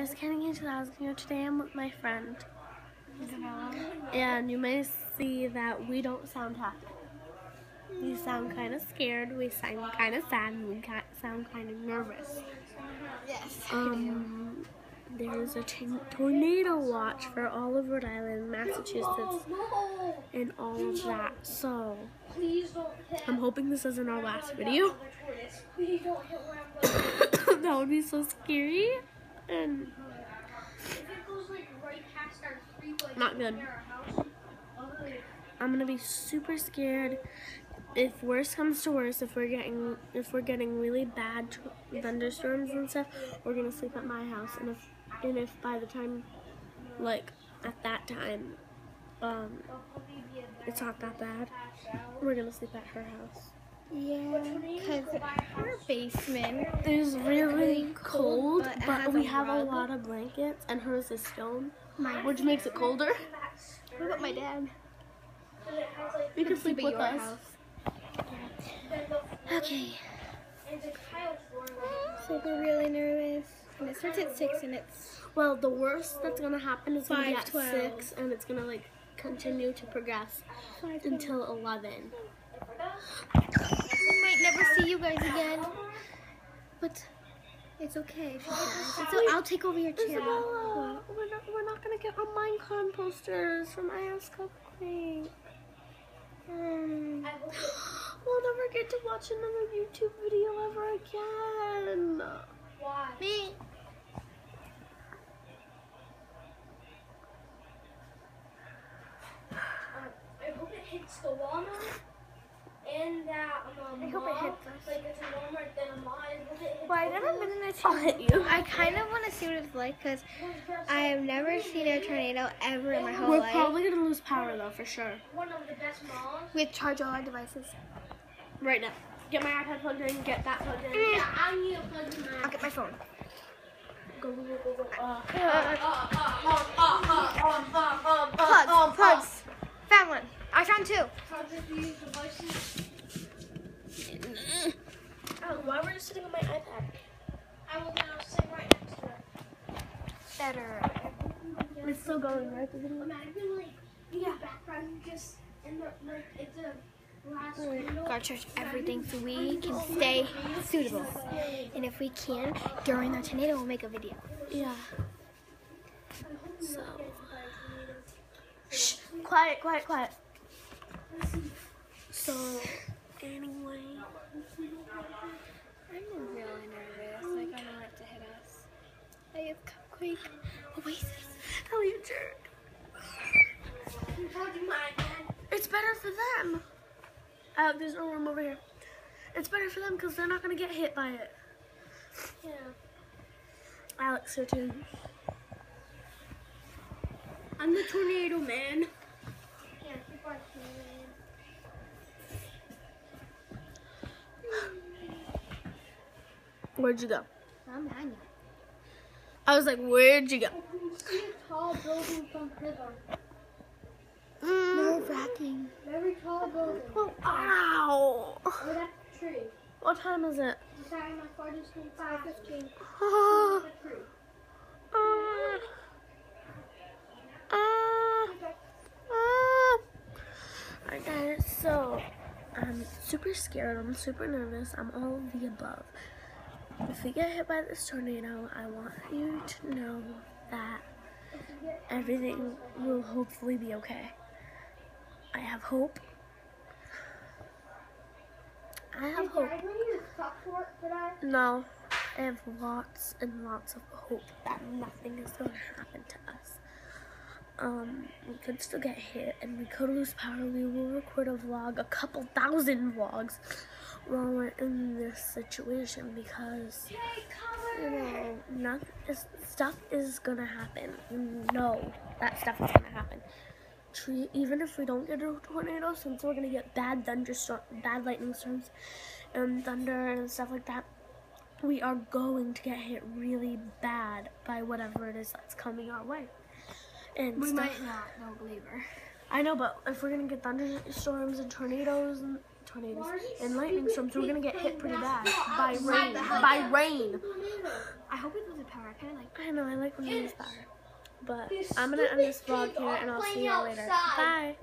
guys, Kenny 2000 here. Today I'm with my friend, and you may see that we don't sound happy. We sound kind of scared, we sound kind of sad, and we sound kind of nervous. Yes. There's a tornado watch for all of Rhode Island, Massachusetts, and all of that. So, I'm hoping this isn't our last video. That would be so scary and not good. I'm gonna be super scared. If worse comes to worse, if we're getting really bad thunderstorms and stuff, we're gonna sleep at my house. And if by the time, like at that time, it's not that bad, we're gonna sleep at her house. Yeah, because our basement is really cold, but we have a lot of blankets, and hers is stone, which makes it colder. What about my dad? You can sleep with us. House. Okay. So we're really nervous. And it starts at 6 and it's... Well, the worst that's going to happen is going to be at 5:12. 6, and it's going to like continue to progress until 11. We might never see you guys again. But it's okay if you guys. I'll take over your chair. Isabella, we're not going to get our Minecon posters from IS Cupcake. We'll never get to watch another YouTube video ever again. Why? Me. I hope it hits the wall now, and that I hope it hits us. Like it's warmer than a mom. I hope it hits. Well, I've never been in a I'll hit you. I kind of want to see what it's like because I have never seen a tornado ever in my whole We're life. probably going to lose power though, for sure. One of the best moms. We have to charge all our devices. Right now. Get my iPad plugged in, get that plugged in. Yeah, I need to plug in I'll get my phone. Go. Plugs. Found one. I found 2. Oh, why were you sitting on my iPad? I will now sit right next to it. Better. It's still going, right? The video? Imagine like in the background, just in the like it's a glass window. Gotta charge everything so we can stay suitable. And if we can, during the tornado, we'll make a video. Yeah. So. Shh. Quiet. So, anyway. I'm really nervous. Like, I don't want it to hit us. Like, it's Cupcake. Oasis. Oh, you jerk. It's better for them. There's no room over here. It's better for them because they're not going to get hit by it. Yeah. Alex, here too. I'm the tornado man. Yeah, keep watching. Where'd you go? I'm behind you. I was like, where'd you go? See a tall building from prison. Nerve-wracking. Very tall building. Oh, ow. Oh, that's a tree. What time is it? Deciding my farthest from 5:15. Ah, The tree. Alright guys, so I'm super scared, I'm super nervous, I'm all of the above. If we get hit by this tornado, I want you to know that everything will hopefully be okay. I have hope. I have hope. I need to stop for that. No, I have lots and lots of hope that nothing is going to happen to us. We could still get hit and we could lose power. We will record a vlog, a couple thousand vlogs while we're in this situation because, you know, stuff is going to happen. You know that stuff is going to happen. Even if we don't get a tornado, since we're going to get bad lightning storms and thunder and stuff like that, we are going to get hit really bad by whatever it is that's coming our way. And We might not, no believer. I know, but if we're gonna get thunderstorms and tornadoes and lightning storms, we're gonna get hit pretty bad by rain. I hope it doesn't power. I kind of like I know, I like when I use power. But I'm gonna end this vlog here and I'll see y'all later. Bye.